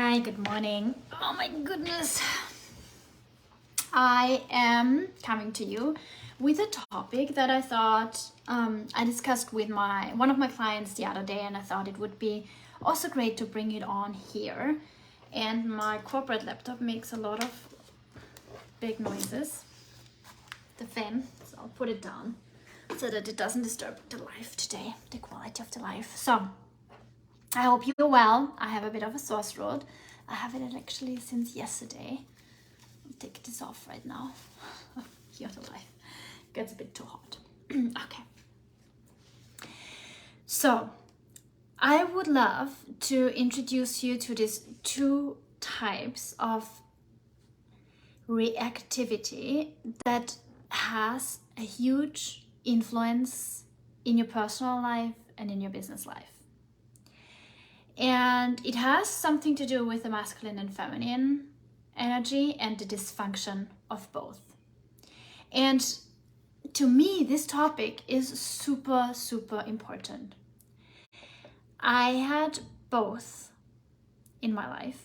Hi, good morning. Oh my goodness. I am coming to you with a topic that I thought I discussed with one of my clients the other day, and I thought it would be also great to bring it on here. And my corporate laptop makes a lot of big noises, the fan, so I'll put it down so that it doesn't disturb the life today, the quality of the life. So I hope you're well. I have a bit of a sore throat. I have it actually since yesterday. I'll take this off right now. You're alive. Gets a bit too hot. Okay. So I would love to introduce you to these two types of reactivity that has a huge influence in your personal life and in your business life. And it has something to do with the masculine and feminine energy and the dysfunction of both. And to me, this topic is super, super important. I had both in my life,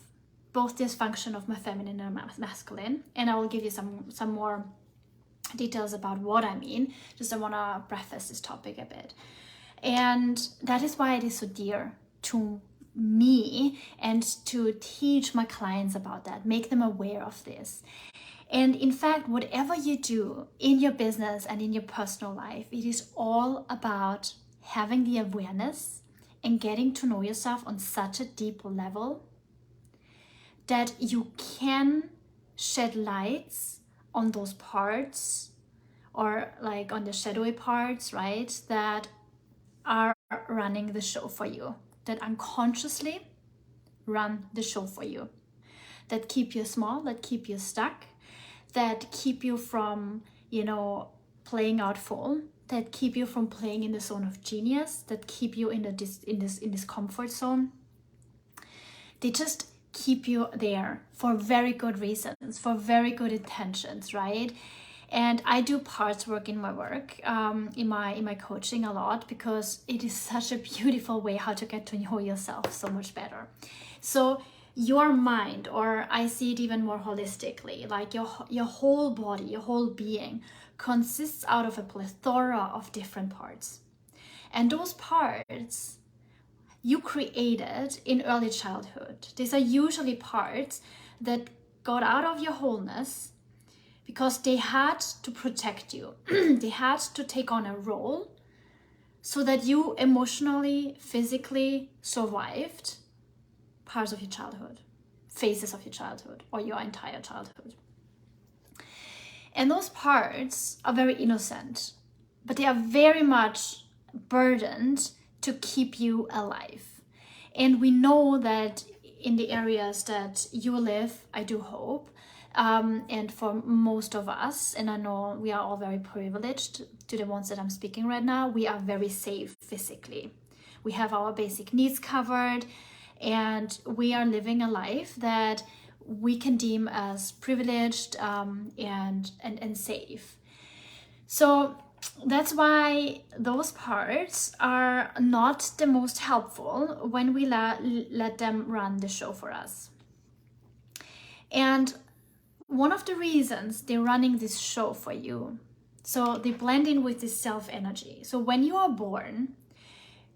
both dysfunction of my feminine and masculine. And I will give you some more details about what I mean. Just I want to preface this topic a bit. And that is why it is so dear to me and to teach my clients about that, make them aware of this. And in fact, whatever you do in your business and in your personal life, it is all about having the awareness and getting to know yourself on such a deep level that you can shed lights on those parts, or like on the shadowy parts, right, that are running the show for you, that unconsciously run the show for you, that keep you small, that keep you stuck, that keep you from, playing out full, that keep you from playing in the zone of genius, that keep you in this comfort zone. They just keep you there for very good reasons, for very good intentions, right? And I do parts work in my work, in my coaching a lot, because it is such a beautiful way how to get to know yourself so much better. So your mind, or I see it even more holistically, like your whole body, your whole being consists out of a plethora of different parts. And those parts you created in early childhood. These are usually parts that got out of your wholeness because they had to protect you. They had to take on a role so that you emotionally, physically survived parts of your childhood, phases of your childhood, or your entire childhood. And those parts are very innocent, but they are very much burdened to keep you alive. And we know that in the areas that you live, I do hope, and for most of us, and I know we are all very privileged, to the ones that I'm speaking right now, we are very safe physically. We have our basic needs covered, and we are living a life that we can deem as privileged and safe. So that's why those parts are not the most helpful when we let them run the show for us. And one of the reasons they're running this show for you, so they blend in with this self energy. So when you are born,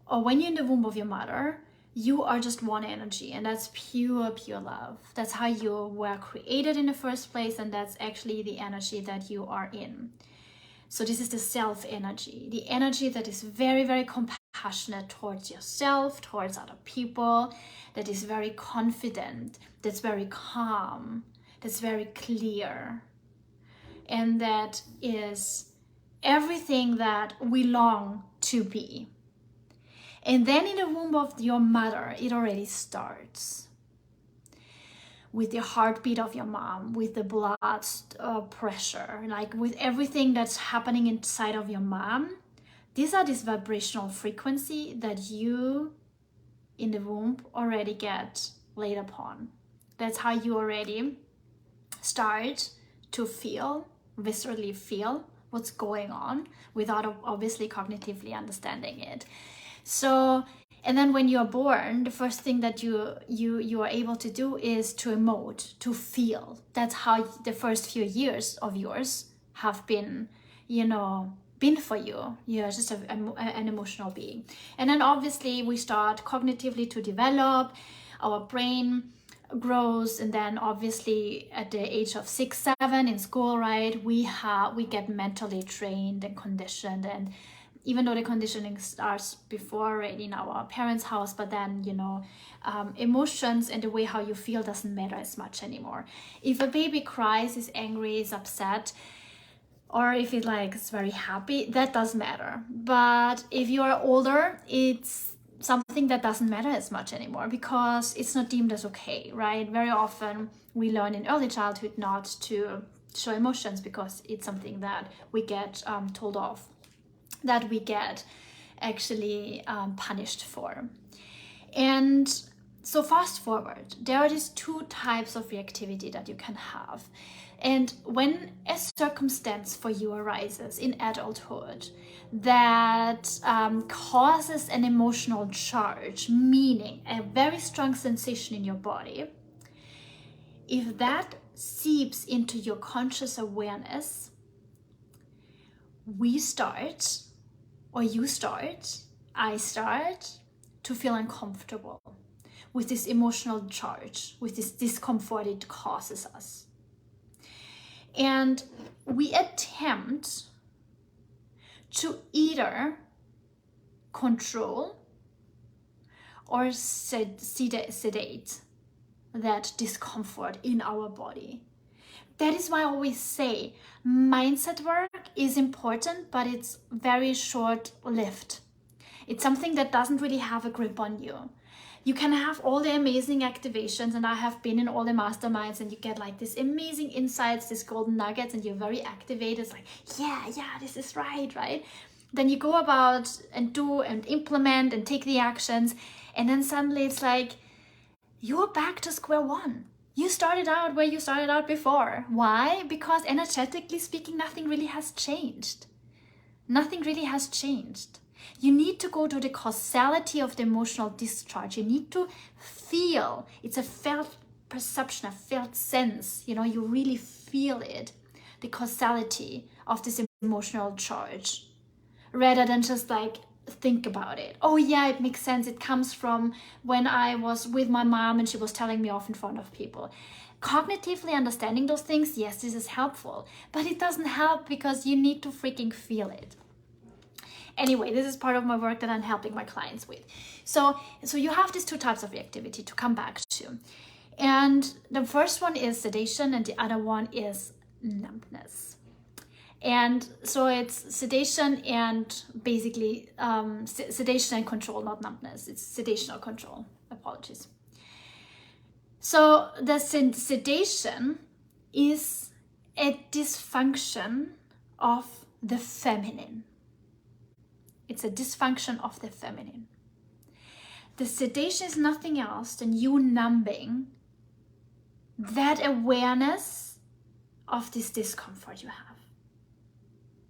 or when you're in the womb of your mother, you are just one energy, and that's pure love. That's how you were created in the first place, and that's actually the energy that you are in. So this is the self energy, the energy that is very, very compassionate towards yourself, towards other people, that is very confident, that's very calm, that's very clear, and that is everything that we long to be. And then in the womb of your mother, it already starts with the heartbeat of your mom, with the blood pressure, like with everything that's happening inside of your mom. These are this vibrational frequency that you in the womb already get laid upon. That's how you already start to feel, viscerally feel what's going on without obviously cognitively understanding it. So And then when you're born, the first thing that you are able to do is to emote, to feel. That's how the first few years of yours have been, been for you. You're just an emotional being. And then obviously we start cognitively to develop, our brain grows, and then obviously at the age of 6, 7 in school, right, we get mentally trained and conditioned. And even though the conditioning starts before already in our parents' house, but then emotions and the way how you feel doesn't matter as much anymore. If a baby cries, is angry, is upset, or if it is very happy, that does matter. But if you are older, it's something that doesn't matter as much anymore, because it's not deemed as okay, right? Very often we learn in early childhood not to show emotions because it's something that we get told off, that we get actually punished for. And so fast forward, there are these 2 types of reactivity that you can have. And when a circumstance for you arises in adulthood that causes an emotional charge, meaning a very strong sensation in your body, if that seeps into your conscious awareness, I start to feel uncomfortable with this emotional charge, with this discomfort it causes us. And we attempt to either control or sedate that discomfort in our body. That is why I always say mindset work is important, but it's very short-lived. It's something that doesn't really have a grip on you. You can have all the amazing activations, and I have been in all the masterminds, and you get this amazing insights, these golden nuggets, and you're very activated. It's yeah, this is right? Then you go about and do and implement and take the actions, and then suddenly it's you're back to square one. You started out where you started out before. Why? Because energetically speaking, nothing really has changed. Nothing really has changed. You need to go to the causality of the emotional discharge. You need to feel. It's a felt perception, a felt sense. You really feel it. The causality of this emotional charge. Rather than just think about it. Oh yeah, it makes sense. It comes from when I was with my mom and she was telling me off in front of people. Cognitively understanding those things, yes, this is helpful. But it doesn't help because you need to freaking feel it. Anyway, this is part of my work that I'm helping my clients with. So you have these 2 types of reactivity to come back to. And the first one is sedation and the other one is numbness. And so it's sedation and basically sedation and control, not numbness. It's sedation or control. Apologies. So the sedation is a dysfunction of the feminine. It's a dysfunction of the feminine. The sedation is nothing else than you numbing that awareness of this discomfort you have.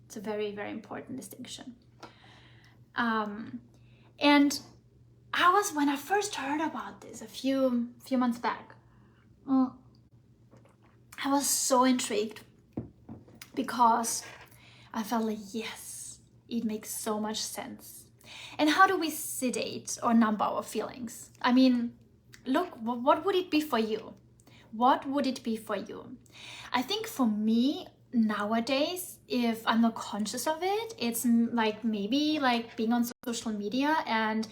It's a very, very important distinction. And when I first heard about this a few months back, I was so intrigued because I felt yes, it makes so much sense. And how do we sedate or numb our feelings? I mean, look, what would it be for you? What would it be for you? I think for me, nowadays, if I'm not conscious of it, it's maybe being on social media and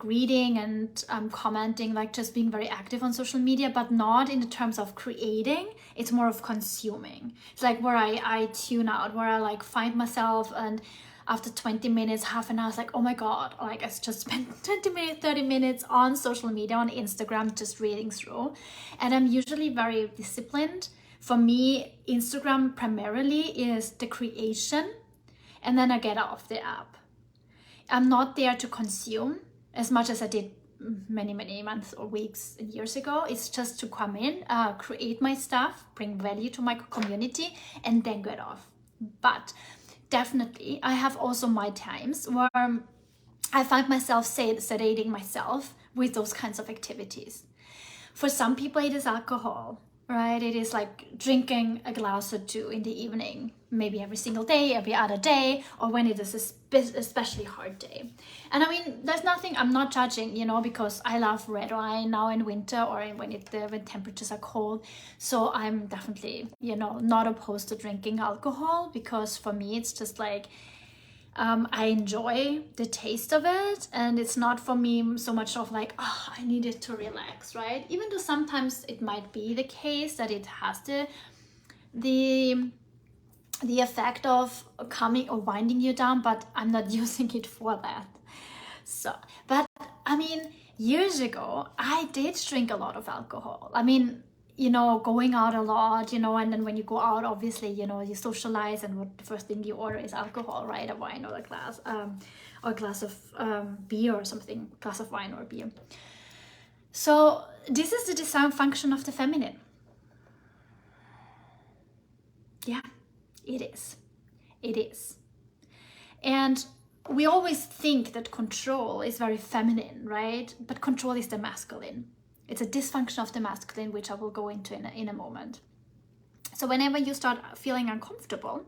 reading and commenting, just being very active on social media, but not in the terms of creating. It's more of consuming. It's where I tune out, where I find myself, and after 20 minutes, half an hour, it's oh my God, I just spent 20 minutes, 30 minutes on social media, on Instagram, just reading through. And I'm usually very disciplined. For me, Instagram primarily is the creation, and then I get off the app. I'm not there to consume as much as I did many, many months or weeks and years ago. It's just to come in, create my stuff, bring value to my community, and then get off. But definitely, I have also my times where I find myself sedating myself with those kinds of activities. For some people, it is alcohol, right? It is like drinking a glass or two in the evening, maybe every single day, every other day, or when it is a especially hard day. And I mean, there's nothing, I'm not judging, you know, because I love red wine now in winter or when temperatures are cold. So I'm definitely, you know, not opposed to drinking alcohol, because for me, it's just like, I enjoy the taste of it, and it's not for me so much of like, oh, I need it to relax, right? Even though sometimes it might be the case that it has the effect of coming or winding you down, but I'm not using it for that. So, but I mean, years ago, I did drink a lot of alcohol. I mean, you know, going out a lot, you know, and then when you go out, obviously, you know, you socialize, and what the first thing you order is alcohol, right? A wine or a glass of beer or something, glass of wine or beer. So this is the design function of the feminine. Yeah, it is. It is. And we always think that control is very feminine, right? But control is the masculine. It's a dysfunction of the masculine, which I will go into in a moment. So whenever you start feeling uncomfortable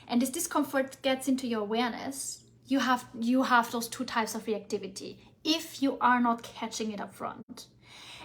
and this discomfort gets into your awareness, you have those two types of reactivity if you are not catching it up front.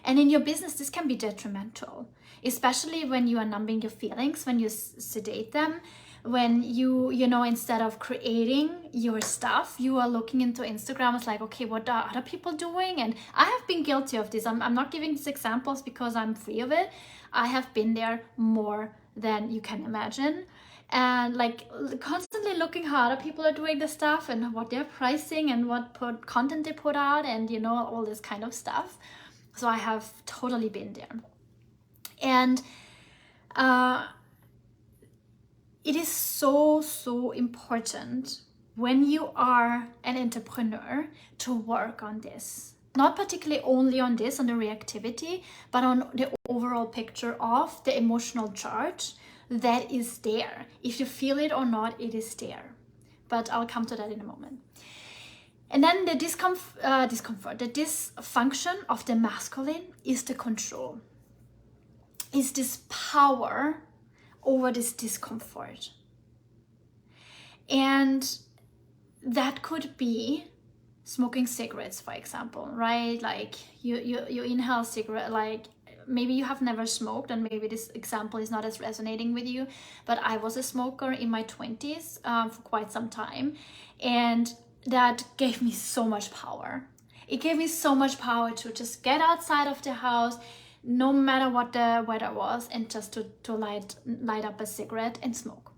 And in your business, this can be detrimental, especially when you are numbing your feelings, when you sedate them, when you know, instead of creating your stuff, you are looking into Instagram. It's like, okay, what are other people doing? And I have been guilty of this. I'm not giving these examples because I'm free of it. I have been there more than you can imagine. And like constantly looking how other people are doing the stuff and what they're pricing and what content they put out, and you know, all this kind of stuff. So I have totally been there. And it is so important when you are an entrepreneur to work on this. Not particularly only on this, on the reactivity, but on the overall picture of the emotional charge that is there. If you feel it or not, it is there. But I'll come to that in a moment. And then the discomfort, the dysfunction of the masculine is the control. Is this power over this discomfort. And that could be smoking cigarettes, for example, right? Like you inhale cigarette, like maybe you have never smoked, and maybe this example is not as resonating with you, but I was a smoker in my 20s for quite some time, and that gave me so much power. It gave me so much power to just get outside of the house, no matter what the weather was, and just to light up a cigarette and smoke.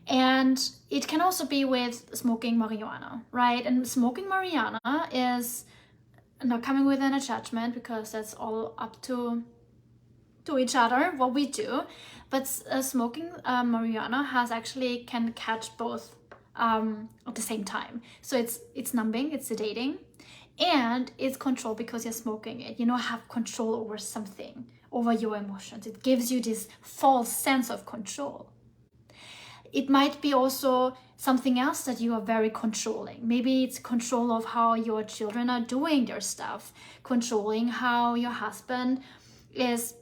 And it can also be with smoking marijuana, right? And smoking marijuana is not coming with any judgment, because that's all up to each other, what we do. But smoking marijuana can catch both at the same time. So it's numbing, it's sedating, and it's control, because you're smoking it. You know, have control over something, over your emotions. It gives you this false sense of control. It might be also something else that you are very controlling. Maybe it's control of how your children are doing their stuff, controlling how your husband is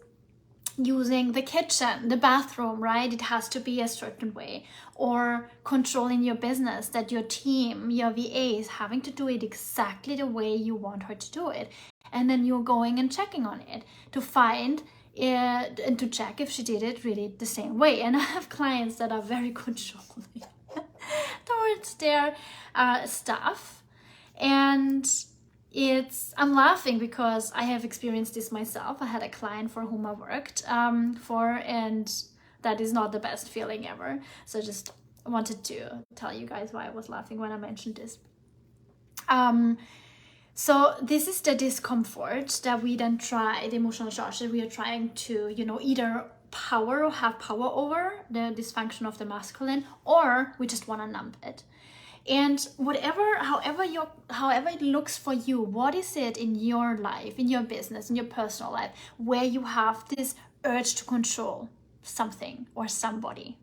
using the kitchen, the bathroom, right? It has to be a certain way. Or controlling your business, that your team, your VA is having to do it exactly the way you want her to do it. And then you're going and checking on it to find it and to check if she did it really the same way. And I have clients that are very controlling towards their stuff. And I'm laughing because I have experienced this myself. I had a client for whom I worked and that is not the best feeling ever. So I just wanted to tell you guys why I was laughing when I mentioned this. So this is the discomfort that we then try, the emotional charge that we are trying to, you know, either power or have power over, the dysfunction of the masculine, or we just want to numb it. And however it looks for you, what is it in your life, in your business, in your personal life, where you have this urge to control something or somebody?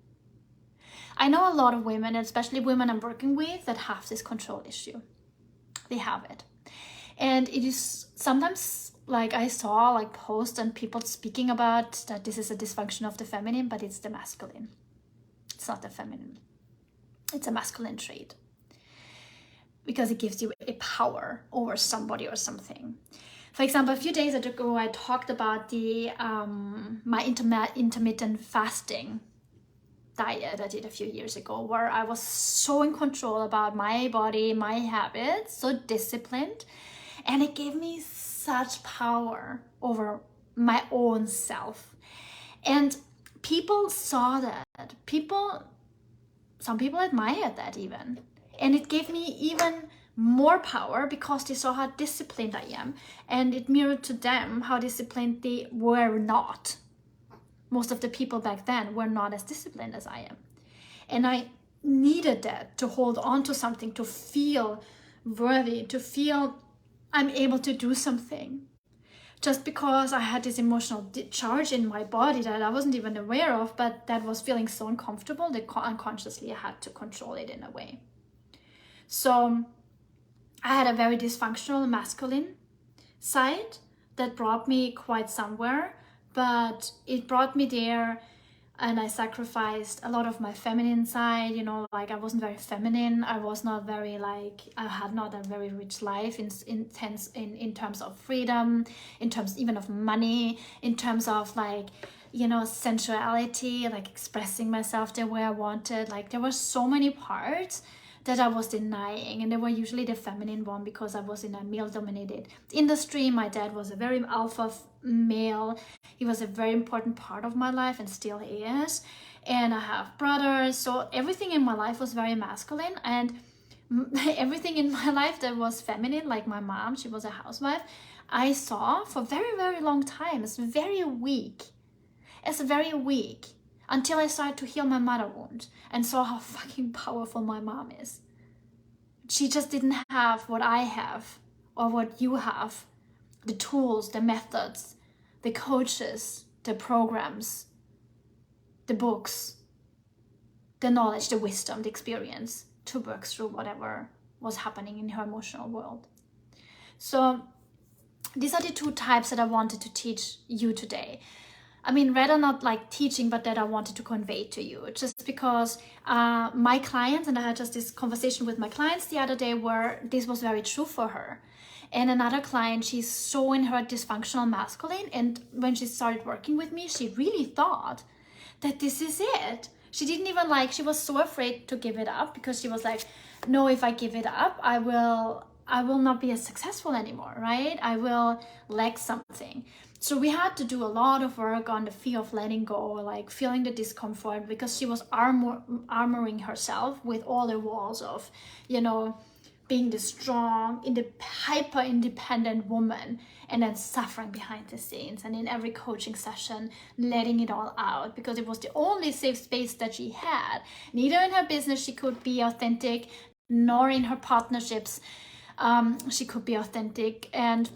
I know a lot of women, especially women I'm working with, that have this control issue. they have it. And it is sometimes, like, I saw like posts and people speaking about that this is a dysfunction of the feminine, but it's the masculine. It's not the feminine. It's a masculine trait, because it gives you a power over somebody or something. For example, a few days ago, I talked about the my intermittent fasting diet I did a few years ago, where I was so in control about my body, my habits, so disciplined, and it gave me such power over my own self. And people saw that. Some people admired that even. And it gave me even more power because they saw how disciplined I am. And it mirrored to them how disciplined they were not. Most of the people back then were not as disciplined as I am. And I needed that to hold on to something, to feel worthy, to feel I'm able to do something. Just because I had this emotional charge in my body that I wasn't even aware of, but that was feeling so uncomfortable that unconsciously I had to control it in a way. So I had a very dysfunctional masculine side that brought me quite somewhere, but it brought me there, and I sacrificed a lot of my feminine side, you know, like I wasn't very feminine. I was not very I had not a very rich life in terms of freedom, in terms even of money, in terms of like, you know, sensuality, like expressing myself the way I wanted. Like there were so many parts that I was denying, and they were usually the feminine one because I was in a male-dominated industry. My dad was a very alpha male. He was a very important part of my life and still is. And I have brothers, so everything in my life was very masculine, and everything in my life that was feminine, like my mom, she was a housewife, I saw for very, very long time as very weak. Until I started to heal my mother wound and saw how fucking powerful my mom is. She just didn't have what I have or what you have. The tools, the methods, the coaches, the programs, the books, the knowledge, the wisdom, the experience to work through whatever was happening in her emotional world. So these are the two types that I wanted to teach you today. I mean, rather not like teaching, but that I wanted to convey to you, just because my clients, and I had just this conversation with my clients the other day where this was very true for her. And another client, she's so in her dysfunctional masculine, and when she started working with me, she really thought that this is it. She didn't even she was so afraid to give it up, because she was like, no, if I give it up, I will not be as successful anymore, right? I will lack something. So we had to do a lot of work on the fear of letting go, like feeling the discomfort, because she was armoring herself with all the walls of, you know, being the strong, hyper independent woman, and then suffering behind the scenes, and in every coaching session, letting it all out, because it was the only safe space that she had. Neither in her business she could be authentic, nor in her partnerships she could be authentic. And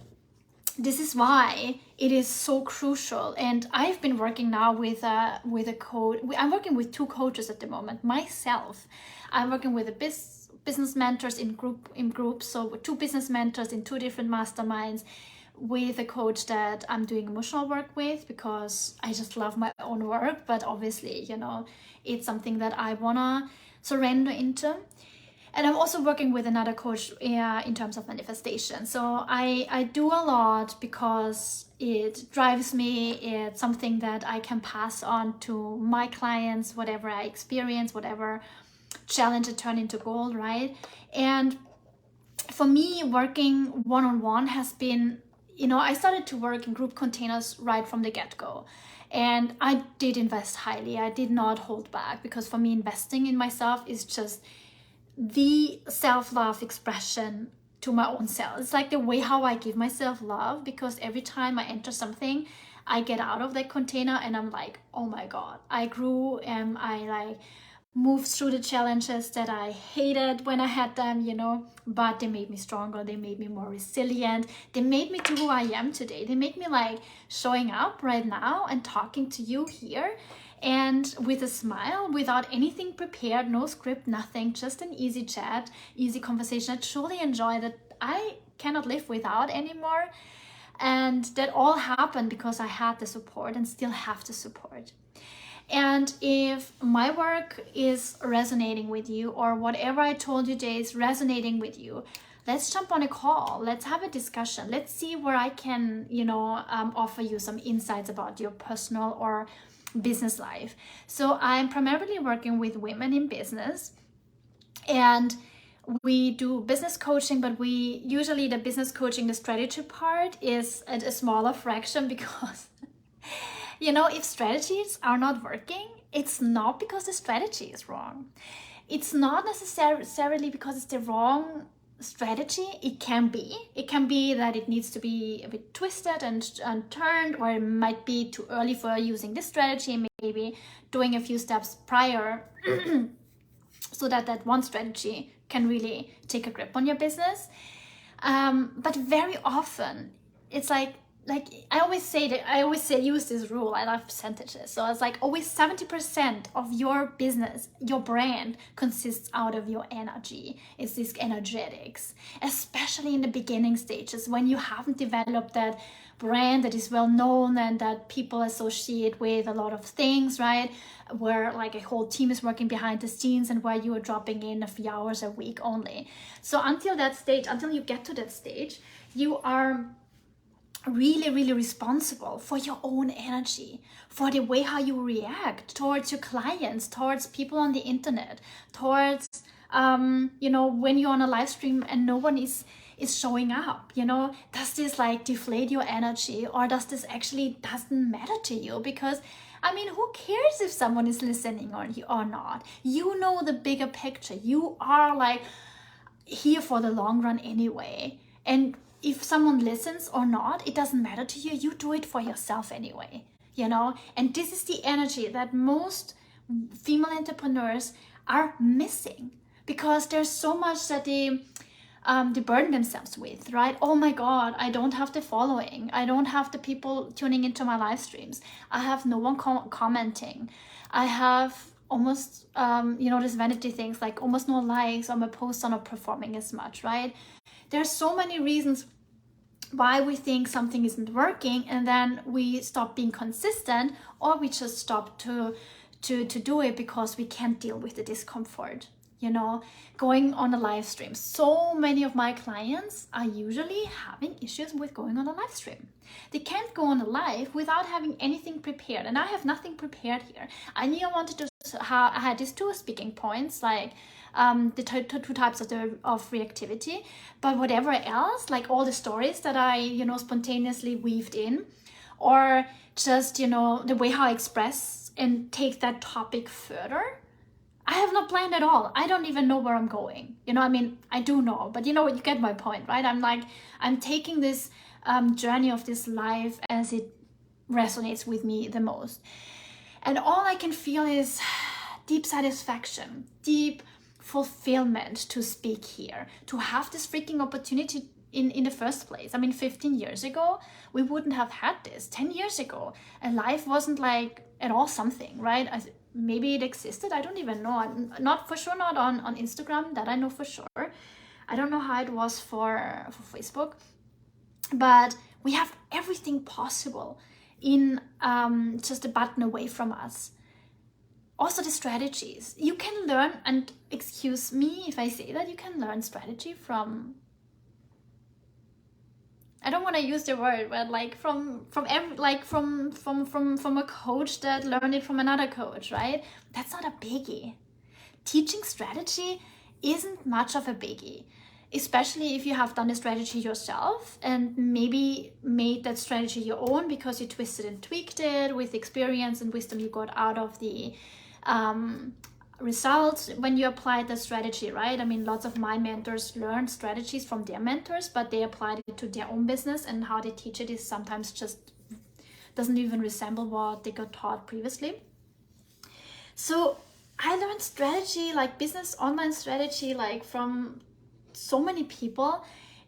this is why it is so crucial. And I've been working now with a coach. I'm working with two coaches at the moment. Myself, I'm working with a business mentors in groups. So with two business mentors in two different masterminds, with a coach that I'm doing emotional work with, because I just love my own work. But obviously, you know, it's something that I wanna surrender into. And I'm also working with another coach in terms of manifestation. So I do a lot because it drives me. It's something that I can pass on to my clients, whatever I experience, whatever challenge I turn into gold, right? And for me, working one-on-one has been, you know, I started to work in group containers right from the get-go. And I did invest highly. I did not hold back, because for me, investing in myself is just the self-love expression to my own self. It's like the way how I give myself love, because every time I enter something, I get out of that container and I'm like, oh my God, I grew, and I moved through the challenges that I hated when I had them, you know, but they made me stronger. They made me more resilient. They made me to who I am today. They make me like showing up right now and talking to you here, and with a smile, without anything prepared, no script, nothing, just an easy chat, easy conversation. I truly enjoy that. I cannot live without anymore. And that all happened because I had the support and still have the support. And if my work is resonating with you, or whatever I told you today is resonating with you, let's jump on a call. Let's have a discussion. Let's see where I can, offer you some insights about your personal or business life. So I'm primarily working with women in business, and we do business coaching, but the business coaching, the strategy part is a smaller fraction because if strategies are not working, it's not because the strategy is wrong. It's not necessarily because it's the wrong strategy. It can be that it needs to be a bit twisted and turned, or it might be too early for using this strategy, maybe doing a few steps prior so that one strategy can really take a grip on your business. But very often it's like I always say use this rule. I love percentages. So it's like always 70% of your business, your brand, consists out of your energy. It's this energetics, especially in the beginning stages when you haven't developed that brand that is well known and that people associate with a lot of things, right? Where like a whole team is working behind the scenes and where you are dropping in a few hours a week only. So until you get to that stage, you are really, really responsible for your own energy, for the way how you react towards your clients, towards people on the internet, towards when you're on a live stream and no one is showing up. Does this like deflate your energy, or does this actually doesn't matter to you? Because who cares if someone is listening or not? You know the bigger picture. You are like here for the long run anyway, and if someone listens or not, it doesn't matter to you. You do it for yourself anyway, and this is the energy that most female entrepreneurs are missing, because there's so much that they burden themselves with, right? Oh my God, I don't have the following. I don't have the people tuning into my live streams. I have no one commenting. I have almost, these vanity things, like almost no likes, or my posts are not performing as much, right? There's so many reasons why we think something isn't working, and then we stop being consistent, or we just stop to do it because we can't deal with the discomfort. Going on a live stream. So many of my clients are usually having issues with going on a live stream. They can't go on a live without having anything prepared, and I have nothing prepared here. I knew I wanted to. I had these two speaking points, like the two types of reactivity, but whatever else, like all the stories that I spontaneously weaved in, or just the way how I express and take that topic further, I have not planned at all. I don't even know where I'm going. I do know, but you get my point, right? I'm taking this journey of this life as it resonates with me the most. And all I can feel is deep satisfaction, deep fulfillment to speak here, to have this freaking opportunity in the first place. 15 years ago, we wouldn't have had this. 10 years ago, and life wasn't like at all something, right? Maybe it existed, I don't even know. Not for sure, not on Instagram, that I know for sure. I don't know how it was for Facebook, but we have everything possible in just a button away from us. Also the strategies you can learn, and excuse me if I say that, you can learn strategy from, I don't want to use the word, but like from a coach that learned it from another coach, right? That's not a biggie. Teaching strategy isn't much of a biggie, especially if you have done the strategy yourself and maybe made that strategy your own because you twisted and tweaked it with experience and wisdom you got out of the results when you applied the strategy, right? Lots of my mentors learned strategies from their mentors, but they applied it to their own business, and how they teach it is sometimes just doesn't even resemble what they got taught previously. So I learned strategy, like business online strategy, like from so many people,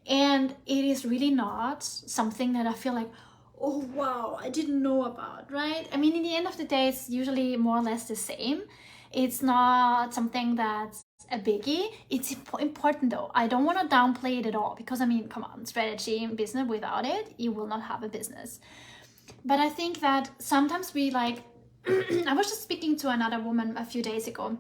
and it is really not something that I feel like, oh wow, I didn't know about, right? In the end of the day, it's usually more or less the same. It's not something that's a biggie. It's important though. I don't want to downplay it at all, because I mean, come on, strategy in business, without it, you will not have a business. But I think that sometimes we like, I was just speaking to another woman a few days ago.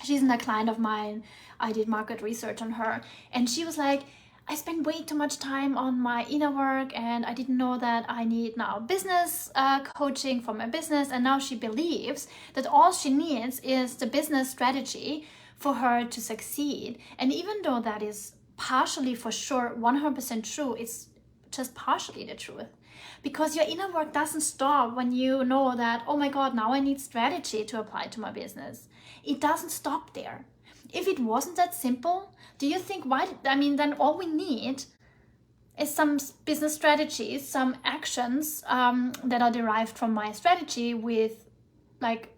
She's a client of mine. I did market research on her, and she was like, I spend way too much time on my inner work, and I didn't know that I need now business coaching for my business. And now she believes that all she needs is the business strategy for her to succeed. And even though that is partially, for sure, 100% true, it's just partially the truth. Because your inner work doesn't stop when you know that, oh my God, now I need strategy to apply to my business. It doesn't stop there. If it wasn't that simple, do you think then all we need is some business strategies, some actions that are derived from my strategy, with like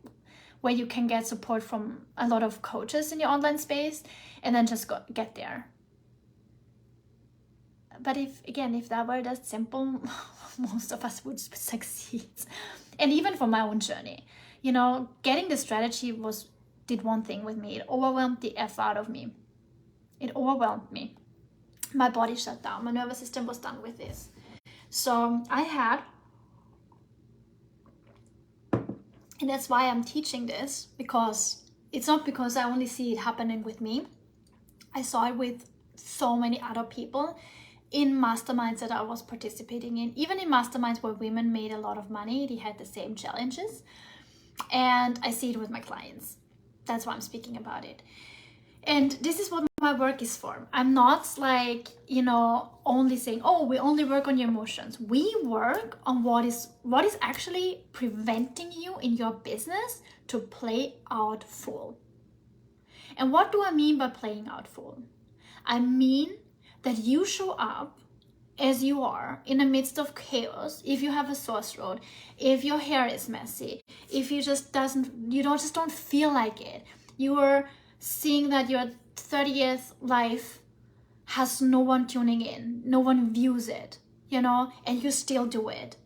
where you can get support from a lot of coaches in your online space, and then just get there. But if that were that simple, most of us would succeed. And even for my own journey, getting the strategy did one thing with me. It overwhelmed the F out of me. It overwhelmed me. My body shut down. My nervous system was done with this. So and that's why I'm teaching this, because it's not because I only see it happening with me. I saw it with so many other people in masterminds that I was participating in, even in masterminds where women made a lot of money. They had the same challenges, and I see it with my clients. That's why I'm speaking about it. And this is what my work is for. I'm not like, only saying, oh, we only work on your emotions. We work on what is actually preventing you in your business to play out full. And what do I mean by playing out full? I mean that you show up as you are in the midst of chaos. If you have a sore throat, if your hair is messy, if you just don't feel like it, you are seeing that your 30th life has no one tuning in, no one views it, and you still do it,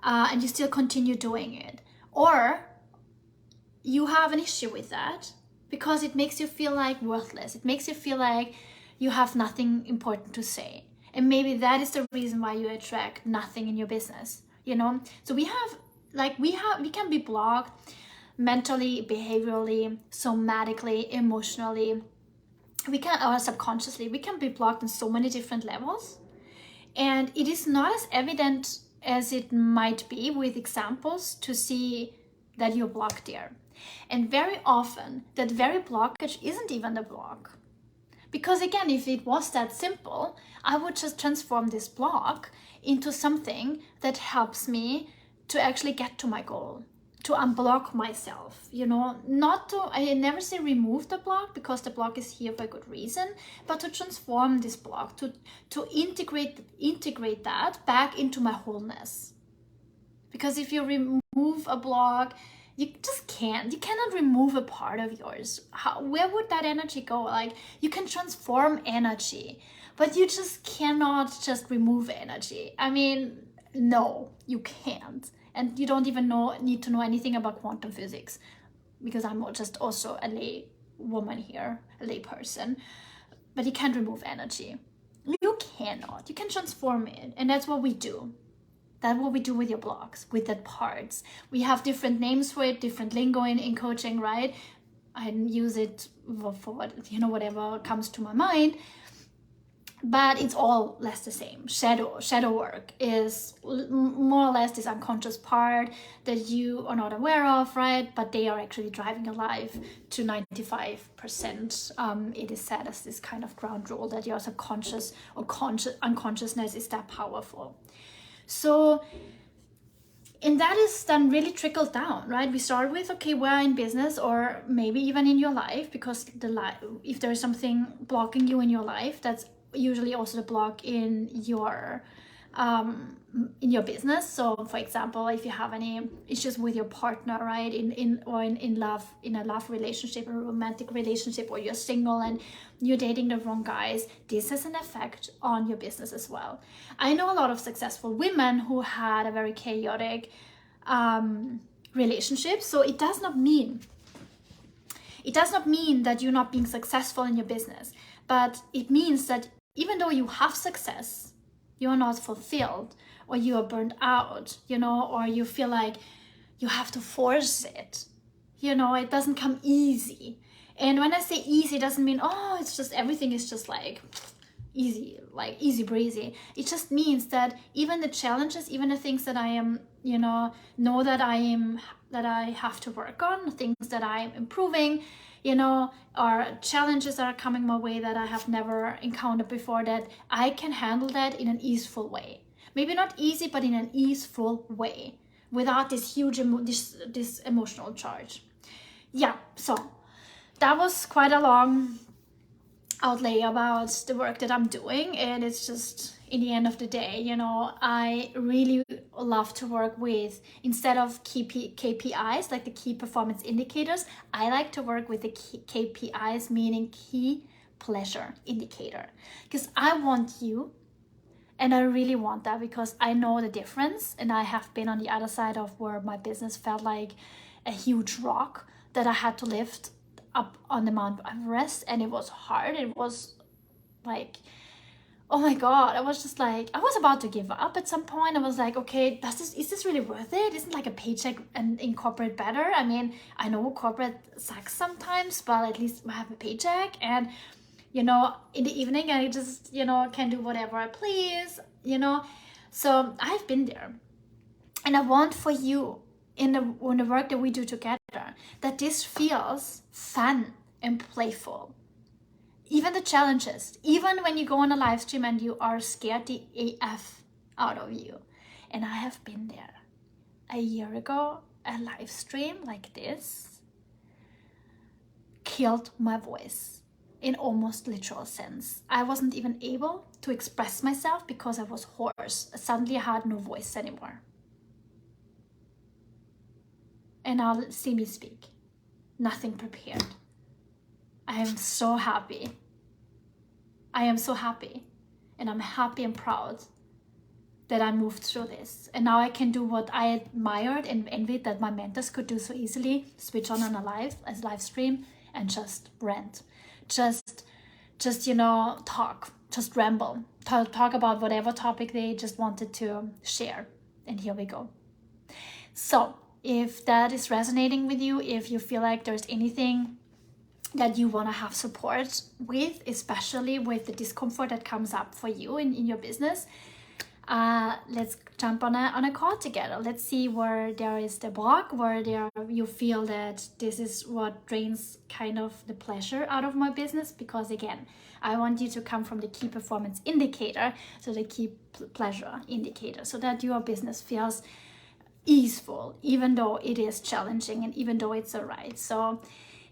and you still continue doing it. Or you have an issue with that because it makes you feel like worthless. It makes you feel like you have nothing important to say. And maybe that is the reason why you attract nothing in your business, So we can be blocked mentally, behaviorally, somatically, emotionally. Or subconsciously, we can be blocked on so many different levels. And it is not as evident as it might be with examples to see that you're blocked there. And very often, that very blockage isn't even the block. Because again, if it was that simple, I would just transform this block into something that helps me to actually get to my goal, to unblock myself, I never say remove the block, because the block is here for a good reason, but to transform this block, to integrate that back into my wholeness. Because if you remove a block, you cannot remove a part of yours. Where would that energy go? Like, you can transform energy, but you just cannot just remove energy. I mean, no, you can't. And you don't even need to know anything about quantum physics, because I'm just also a lay woman here, a lay person. But you can't remove energy. You cannot. You can transform it. And that's what we do. That's what we do with your blocks, with the parts. We have different names for it, different lingo in coaching, right? I use it for whatever comes to my mind. But it's all less the same. Shadow work is more or less this unconscious part that you are not aware of, right? But they are actually driving your life to 95%. It is said as this kind of ground rule that your subconscious or unconsciousness is that powerful. So, and that is then really trickled down, right? We start with, okay, we're in business, or maybe even in your life, because if there is something blocking you in your life, that's usually also the block in your business. So for example, if you have any issues with your partner, right, in a love relationship or a romantic relationship, or you're single and you're dating the wrong guys, this has an effect on your business as well. I know a lot of successful women who had a very chaotic relationship. So it does not mean It does not mean that you're not being successful in your business, but it means that even though you have success, you're not fulfilled, or you are burned out, or you feel like you have to force it. It doesn't come easy. And when I say easy, it doesn't mean, oh, it's just everything is just like easy breezy. It just means that even the challenges, even the things that I am, know that I have to work on, things that I'm improving, or challenges that are coming my way that I have never encountered before, that I can handle that in an easeful way. Maybe not easy, but in an easeful way, without this huge this emotional charge. Yeah, so that was quite a long outlay about the work that I'm doing, and it's just, in the end of the day, I really love to work with, instead of KPIs, like the key performance indicators, I like to work with the KPIs, meaning key pleasure indicator, because I want you, and I really want that, because I know the difference, and I have been on the other side of where my business felt like a huge rock that I had to lift up on the Mount Everest, and it was hard. It was like, oh my God, I was just like, I was about to give up at some point. I was like, okay, is this really worth it? Isn't like a paycheck and in corporate better? I mean, I know corporate sucks sometimes, but at least I have a paycheck, and in the evening I just can do whatever I please, so I've been there, and I want for you, in the work that we do together, that this feels fun and playful. Even the challenges, even when you go on a live stream and you are scared the AF out of you. And I have been there. A year ago, a live stream like this killed my voice in almost literal sense. I wasn't even able to express myself because I was hoarse. Suddenly I had no voice anymore. And now see me speak. Nothing prepared. I am so happy. I am so happy. And I'm happy and proud that I moved through this. And now I can do what I admired and envied that my mentors could do so easily. Switch on a live stream and just rant. Just talk. Just ramble. Talk about whatever topic they just wanted to share. And here we go. So, if that is resonating with you, if you feel like there's anything that you want to have support with, especially with the discomfort that comes up for you in your business, let's jump on a call together. Let's see where there is the block, where you feel that this is what drains kind of the pleasure out of my business. Because again, I want you to come from the key performance indicator to the key pleasure indicator, so that your business feels easeful, even though it is challenging and even though it's alright. So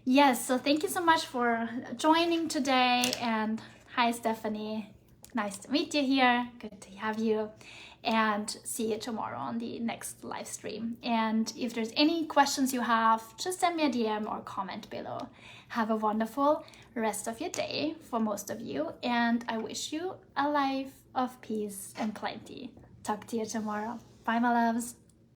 yes, so thank you so much for joining today. And hi Stephanie, nice to meet you here, good to have you, and see you tomorrow on the next live stream. And if there's any questions you have, just send me a DM or comment below. Have a wonderful rest of your day for most of you, and I wish you a life of peace and plenty. Talk to you tomorrow. Bye my loves.